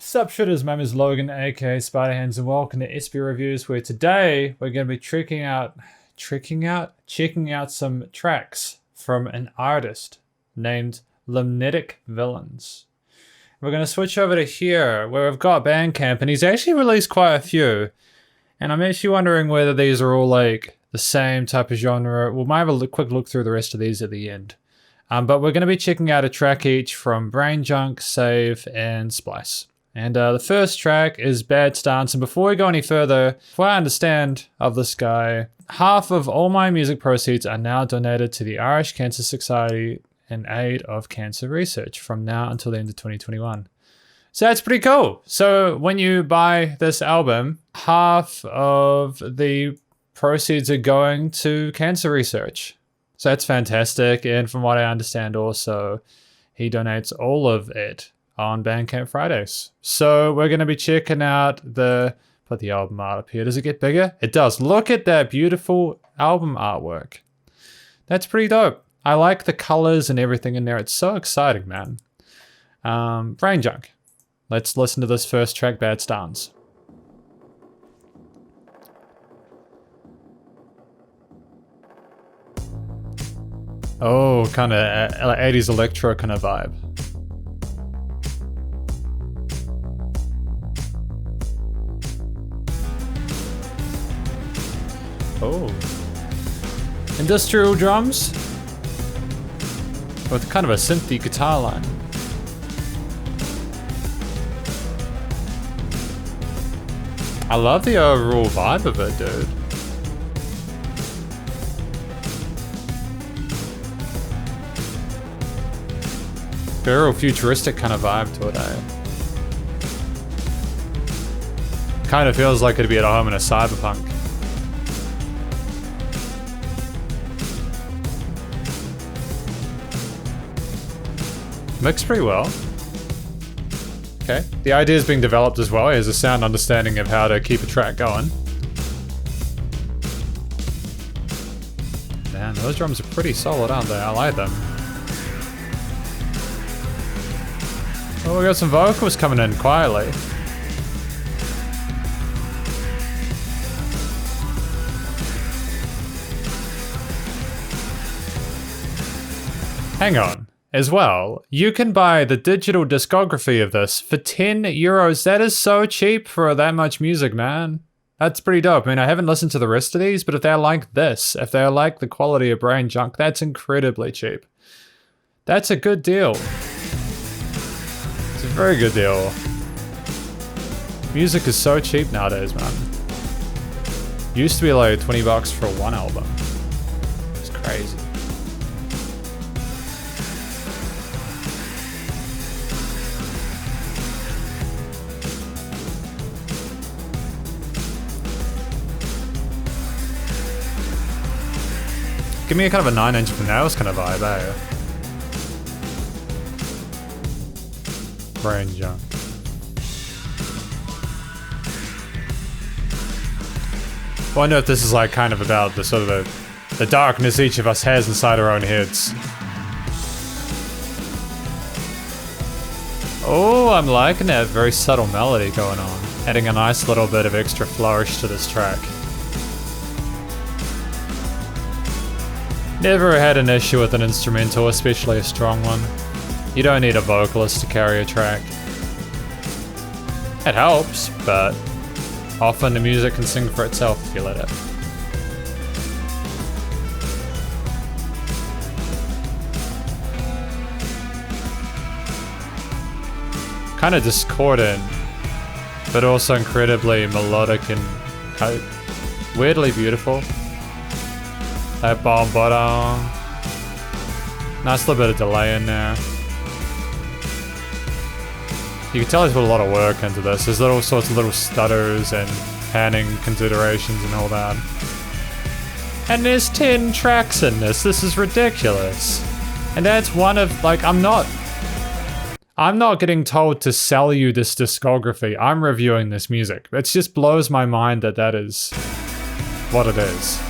Sup shooters, my name is Logan aka Spiderhands and welcome to SB Reviews, where today we're going to be checking out some tracks from an artist named Limnetic Villains. We're going to switch over to here where we've got Bandcamp, and he's actually released quite a few, and I'm actually wondering whether these are all like the same type of genre. We might have a quick look through the rest of these at the end. But we're going to be checking out a track each from Brainjunk, Save, and Splice. And the first track is Bad Stance. And before we go any further, what I understand of this guy, half of all my music proceeds are now donated to the Irish Cancer Society in aid of cancer research from now until the end of 2021. So that's pretty cool. So when you buy this album, half of the proceeds are going to cancer research. So that's fantastic. And from what I understand also, he donates all of it on Bandcamp Fridays. So we're going to be checking out put the album art up here. Does it get bigger? It does. Look at that beautiful album artwork. That's pretty dope. I like the colors and everything in there. It's so exciting, man. Brainjunk. Let's listen to this first track, Bad Stance. Oh, kind of like 80s electro kind of vibe. Oh. Industrial drums with kind of a synthy guitar line. I love the overall vibe of it, dude. Very futuristic kind of vibe to it, eh? Kind of feels like it'd be at home in a cyberpunk. Mixed pretty well. Okay. The idea is being developed as well. He has a sound understanding of how to keep a track going. Man, those drums are pretty solid, aren't they? I like them. Oh, we got some vocals coming in quietly. Hang on. As well, you can buy the digital discography of this for €10. That is so cheap for that much music, man. That's pretty dope. I mean, I haven't listened to the rest of these, but if they're like this, if they're like the quality of Brainjunk, that's incredibly cheap. That's a good deal. It's a very good deal. Music is so cheap nowadays, man. Used to be like 20 bucks for one album. It's crazy. Give me a kind of a 9 Inch Nails kind of vibe, eh? Brainjunk. I wonder if this is like kind of about the sort of the darkness each of us has inside our own heads. Oh, I'm liking that very subtle melody going on, adding a nice little bit of extra flourish to this track. Never had an issue with an instrumental, especially a strong one. You don't need a vocalist to carry a track. It helps, but often the music can sing for itself if you let it. Kind of discordant, but also incredibly melodic and weirdly beautiful. That bomb bottom. Nice little bit of delay in there. You can tell he's put a lot of work into this. There's all sorts of little stutters and panning considerations and all that. And there's 10 tracks in this. This is ridiculous. And that's one of, like, I'm not getting told to sell you this discography. I'm reviewing this music. It just blows my mind that that is what it is.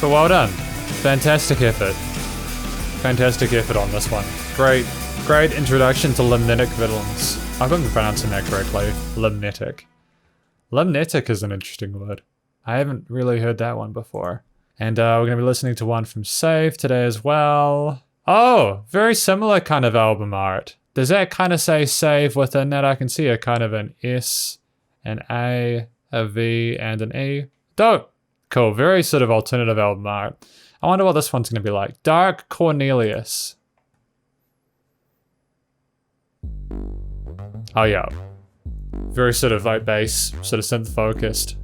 But well done. Fantastic effort. Fantastic effort on this one. Great introduction to Limnetic Villains. I hope I'm pronouncing that correctly. Limnetic. Limnetic is an interesting word. I haven't really heard that one before. And we're going to be listening to one from Save today as well. Oh, very similar kind of album art. Does that kind of say Save within that? I can see a kind of an S, an A, a V, and an E. Dope. Cool. Very sort of alternative album art. I wonder what this one's going to be like. Dark Cornelius. Oh yeah. Very sort of like bass, sort of synth focused.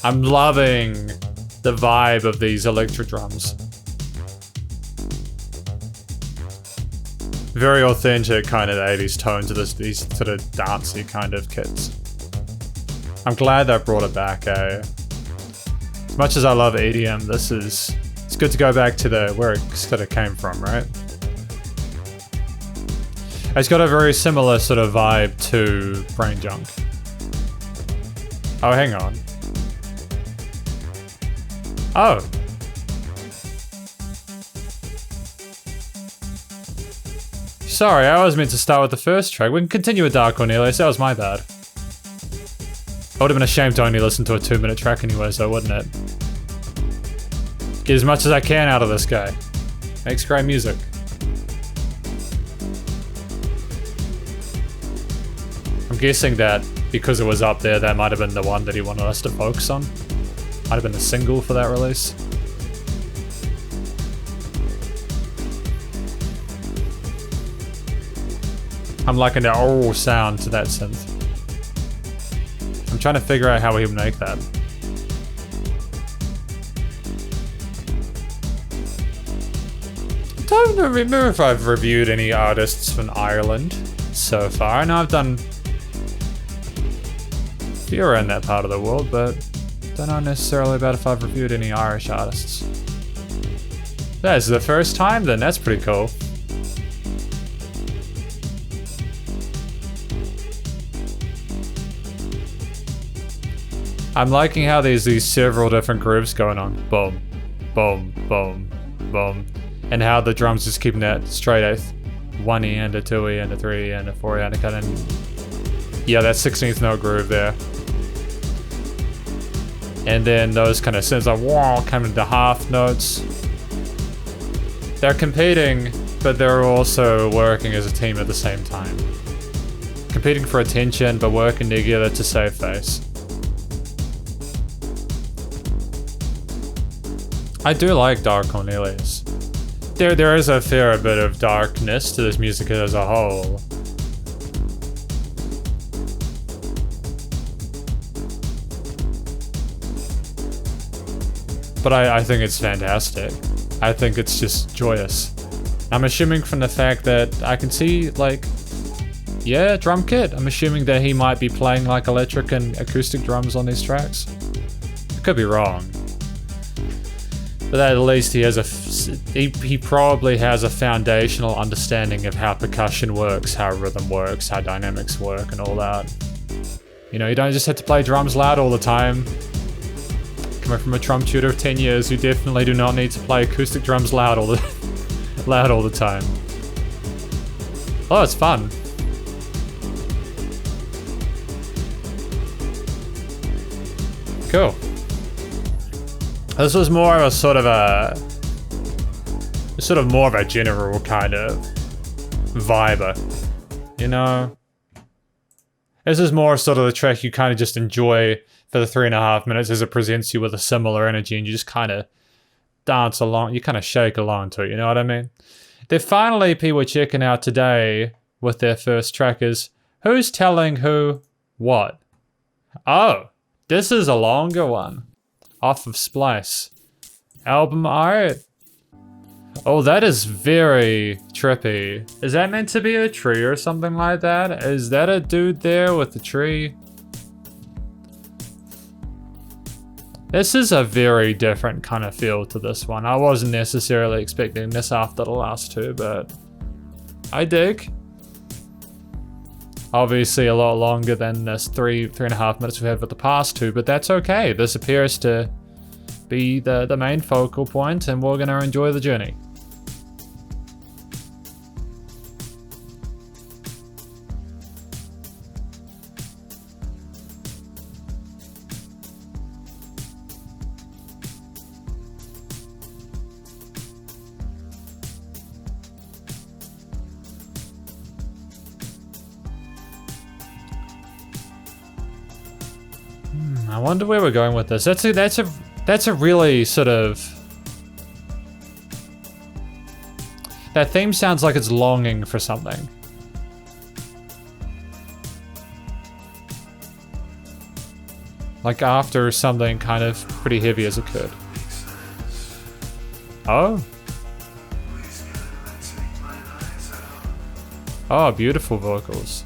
I'm loving the vibe of these electric drums. Very authentic kind of 80s tone to these sort of dancey kind of kits. I'm glad they brought it back, eh? As much as I love EDM, it's good to go back to where it sort of came from, right? It's got a very similar sort of vibe to Brain Junk. Oh, hang on. Oh. Sorry, I was meant to start with the first track. We can continue with Dark Cornelius, that was my bad. It would have been a shame to only listen to a 2-minute track anyway, so wouldn't it? Get as much as I can out of this guy. Makes great music. I'm guessing that because it was up there, that might have been the one that he wanted us to focus on. Might have been the single for that release. I'm liking the old sound to that synth. I'm trying to figure out how we would make that. I don't remember if I've reviewed any artists from Ireland so far. I know I've done a few around that part of the world, but don't know necessarily about if I've reviewed any Irish artists. That's the first time then, that's pretty cool. I'm liking how there's these several different grooves going on. Boom, boom, boom, boom. And how the drums just keeping that straight eighth. 1E and a 2E and a 3E and a 4E and a kind of... Yeah, that 16th note groove there. And then those kind of synths like whoa, coming to half notes. They're competing, but they're also working as a team at the same time. Competing for attention, but working together to save face. I do like Dark Cornelius. There is a fair bit of darkness to this music as a whole. But I think it's fantastic. I think it's just joyous. I'm assuming from the fact that I can see, like, yeah, drum kit. I'm assuming that he might be playing like electric and acoustic drums on these tracks. I could be wrong. But at least he has he probably has a foundational understanding of how percussion works, how rhythm works, how dynamics work, and all that. You know, you don't just have to play drums loud all the time. Coming from a drum tutor of 10 years, you definitely do not need to play acoustic drums loud all the time. Oh, it's fun. Cool. This was more of a sort of more of a general kind of viber, you know? This is more sort of the track you kind of just enjoy for the 3.5 minutes as it presents you with a similar energy and you just kind of dance along, you kind of shake along to it, you know what I mean? The final EP we're checking out today with their first track is Who's Telling Who What? Oh, this is a longer one. Off of Splice. Album art. Oh, that is very trippy. Is that meant to be a tree or something like that? Is that a dude there with the tree? This is a very different kind of feel to this one. I wasn't necessarily expecting this after the last two, but I dig. Obviously a lot longer than this 3.5 minutes we've had for the past two, but that's okay. This appears to be the main focal point, and we're gonna enjoy the journey. I wonder where we're going with this. That's a really sort of... That theme sounds like it's longing for something. Like after something kind of pretty heavy has occurred. Oh. Oh, beautiful vocals.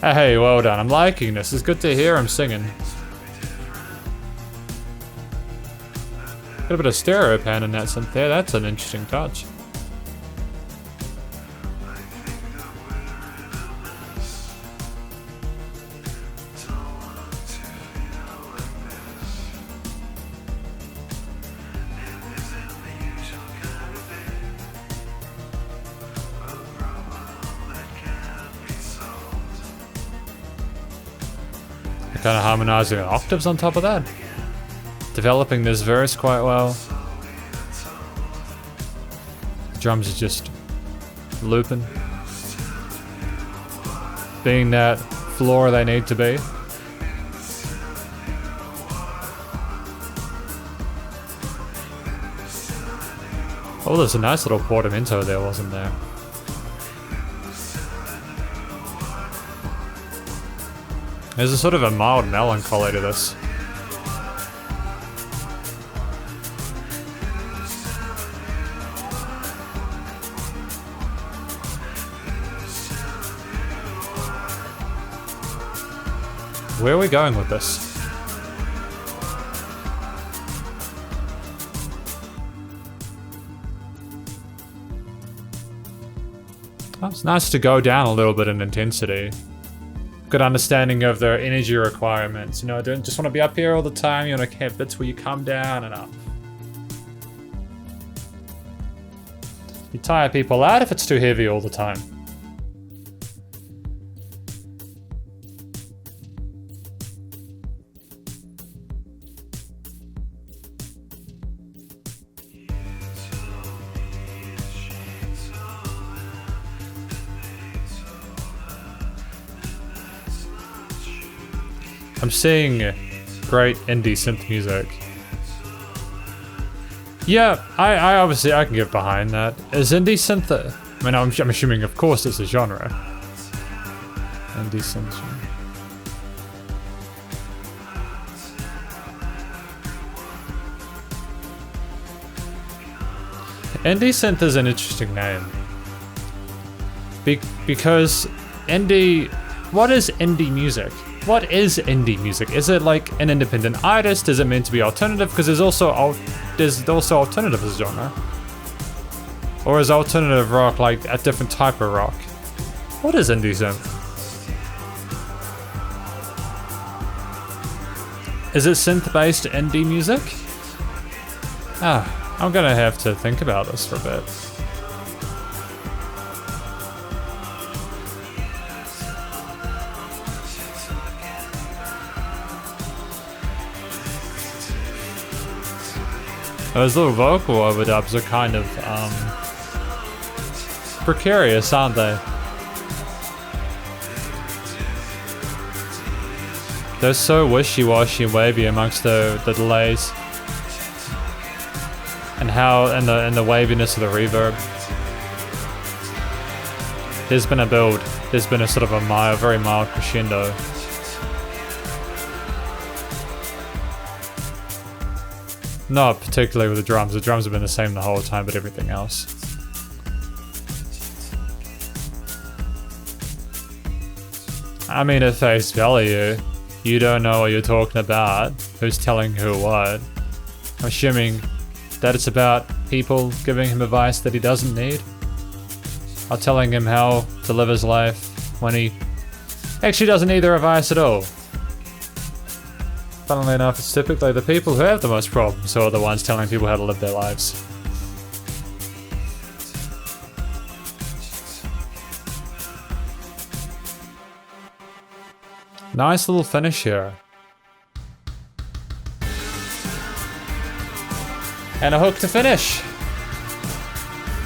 Hey, well done. I'm liking this. It's good to hear him singing. Got a bit of stereo pan in that synth there. That's an interesting touch. Kind of harmonizing octaves on top of that. Developing this verse quite well. Drums are just looping. Being that floor they need to be. Oh, there's a nice little portamento there, wasn't there? There's a sort of a mild melancholy to this. Where are we going with this? Oh, it's nice to go down a little bit in intensity. Good understanding of their energy requirements. You know, I don't just want to be up here all the time. You want to have bits where you come down and up. You tire people out if it's too heavy all the time. I'm seeing great indie synth music. Yeah, I obviously I can get behind that. Is indie synth I mean, I'm assuming of course it's a genre. Indie synth. Indie synth is an interesting name. Because indie... What is indie music? What is indie music? Is it like an independent artist? Is it meant to be alternative? Because there's also alternative as a genre. Or is alternative rock like a different type of rock? What is indie synth? Is it synth-based indie music? Ah, I'm gonna have to think about this for a bit. Those little vocal overdubs are kind of precarious, aren't they? They're so wishy-washy and wavy amongst the delays, and the waviness of the reverb. There's been a build. There's been a sort of a very mild crescendo. Not particularly with the drums. The drums have been the same the whole time, but everything else. I mean, at face value, you don't know what you're talking about. Who's telling who what? I'm assuming that it's about people giving him advice that he doesn't need, or telling him how to live his life when he actually doesn't need their advice at all. Funnily enough, it's typically the people who have the most problems who are the ones telling people how to live their lives. Nice little finish here. And a hook to finish.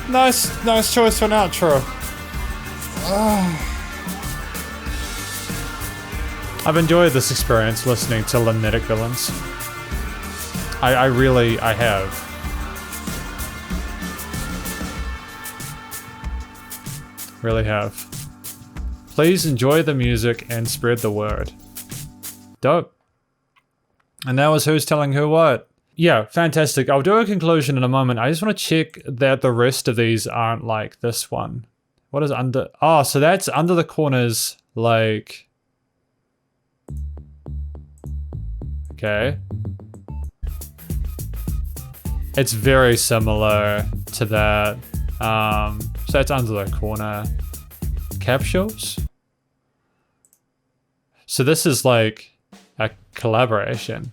Nice choice for an outro. I've enjoyed this experience listening to Limnetic Villains. I have. Really have. Please enjoy the music and spread the word. Dope. And that was Who's Telling Who What. Yeah, fantastic. I'll do a conclusion in a moment. I just want to check that the rest of these aren't like this one. What is under? Oh, so that's under the corners, like... Okay. It's very similar to that. So that's under the corner capsules. So this is like a collaboration.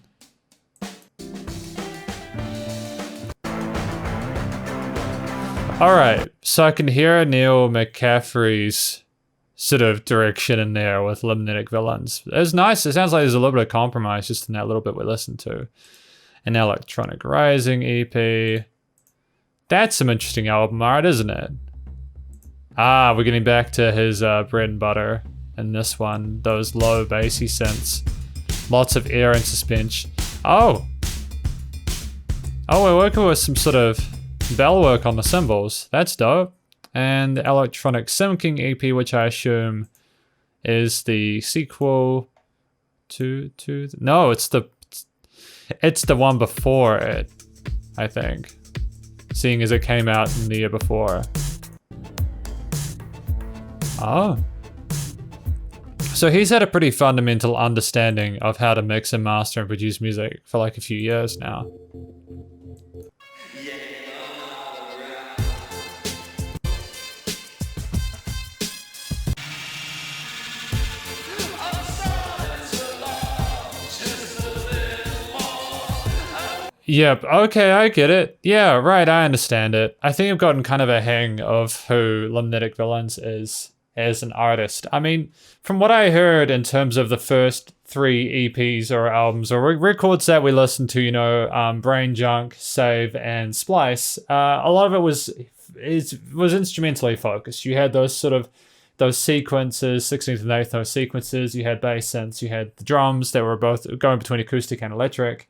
All right, so I can hear Neil McCaffrey's sort of direction in there with Limnetic Villains. It's nice. It sounds like there's a little bit of compromise just in that little bit we listened to. An Electronic Rising EP. That's some interesting album art, isn't it? Ah, we're getting back to his bread and butter in this one. Those low bassy synths. Lots of air and suspension. Oh, we're working with some sort of bell work on the cymbals. That's dope. And the Electronic Syncing EP, which I assume is the sequel to no, it's the one before it, I think. Seeing as it came out in the year before. Oh. So he's had a pretty fundamental understanding of how to mix and master and produce music for like a few years now. Yep, okay, I get it. Yeah, right, I understand it. I think I've gotten kind of a hang of who Limnetic Villains is as an artist. I mean, from what I heard in terms of the first 3 EPs or albums or records that we listened to, you know, Brain Junk, Save, and Splice, a lot of it was instrumentally focused. You had those sort of those sequences, 16th and 8th note sequences, you had bass synths, you had the drums that were both going between acoustic and electric.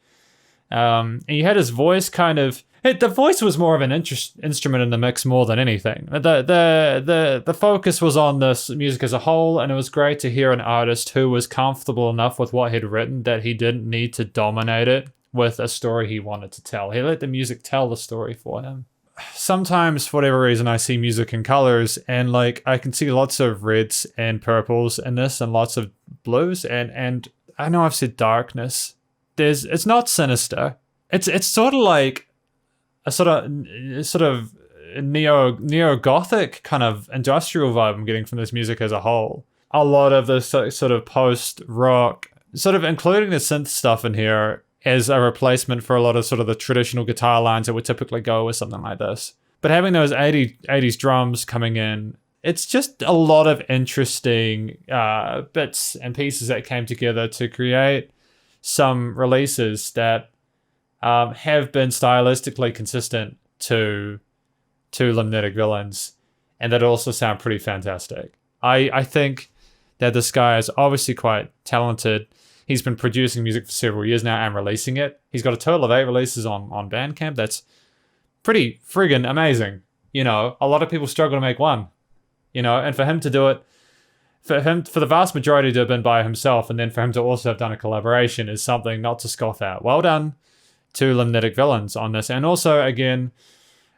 And you had his voice kind of... the voice was more of an instrument in the mix more than anything. The focus was on this music as a whole, and it was great to hear an artist who was comfortable enough with what he'd written that he didn't need to dominate it with a story he wanted to tell. He let the music tell the story for him. Sometimes, for whatever reason, I see music in colors, and like I can see lots of reds and purples in this, and lots of blues, and I know I've said darkness. It's not sinister. It's sort of like a sort of neo-gothic kind of industrial vibe I'm getting from this music as a whole. A lot of the sort of post-rock, sort of including the synth stuff in here as a replacement for a lot of sort of the traditional guitar lines that would typically go with something like this. But having those 80s drums coming in, it's just a lot of interesting bits and pieces that came together to create some releases that have been stylistically consistent to Limnetic Villains, and that also sound pretty fantastic. I think that this guy is obviously quite talented. He's been producing music for several years now and releasing it. He's got a total of 8 releases on Bandcamp. That's pretty friggin' amazing. You know, a lot of people struggle to make one. You know, and for him to do it, for the vast majority to have been by himself, and then for him to also have done a collaboration is something not to scoff at. Well done to Limnetic Villains on this. And also, again,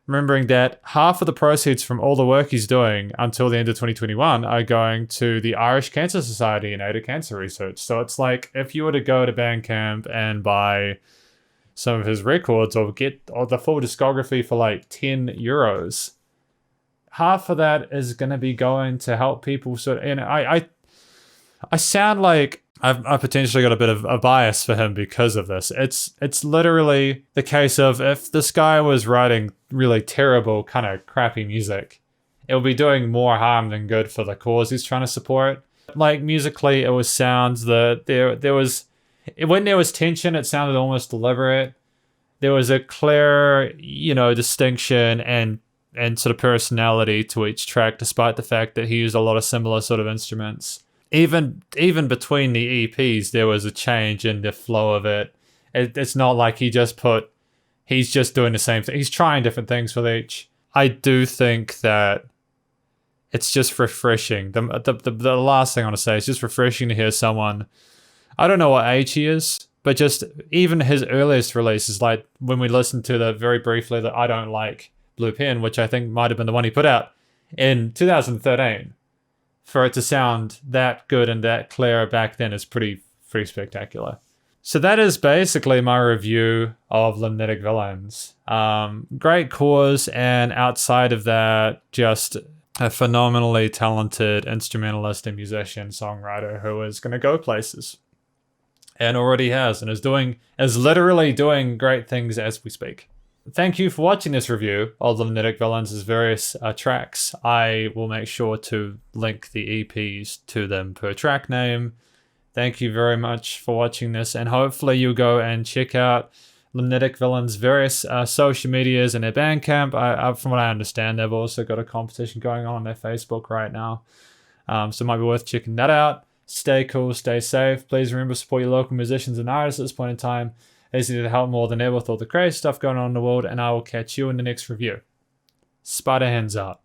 remembering that half of the proceeds from all the work he's doing until the end of 2021 are going to the Irish Cancer Society and aid of cancer research. So it's like if you were to go to Bandcamp and buy some of his records or get the full discography for like 10 euros. Half of that is going to be going to help people sort of, and I sound like I've potentially got a bit of a bias for him because of this. It's literally the case of if this guy was writing really terrible kind of crappy music, it would be doing more harm than good for the cause he's trying to support. Like musically, it was sounds that there was, when there was tension, it sounded almost deliberate. There was a clear, distinction and sort of personality to each track, despite the fact that he used a lot of similar sort of instruments. Even between the EPs, there was a change in the flow of it. It's not like he's just doing the same thing. He's trying different things with each. I do think that it's just refreshing. The last thing I want to say is just refreshing to hear someone, I don't know what age he is, but just even his earliest releases, like when we listened to very briefly that I Don't Like Blue Pen, which I think might have been the one he put out in 2013. For it to sound that good and that clear back then is pretty spectacular. So that is basically my review of Limnetic Villains. Great cause, and outside of that, just a phenomenally talented instrumentalist and musician, songwriter who is going to go places. And already has, and is literally doing great things as we speak. Thank you for watching this review of Limnetic Villains' various tracks. I will make sure to link the EPs to them per track name. Thank you very much for watching this, and hopefully you go and check out Limnetic Villains' various social medias and their Bandcamp. From what I understand, they've also got a competition going on their Facebook right now. So it might be worth checking that out. Stay cool, stay safe. Please remember to support your local musicians and artists at this point in time. It's need to help more than ever with all the crazy stuff going on in the world, and I will catch you in the next review. Spider hands out.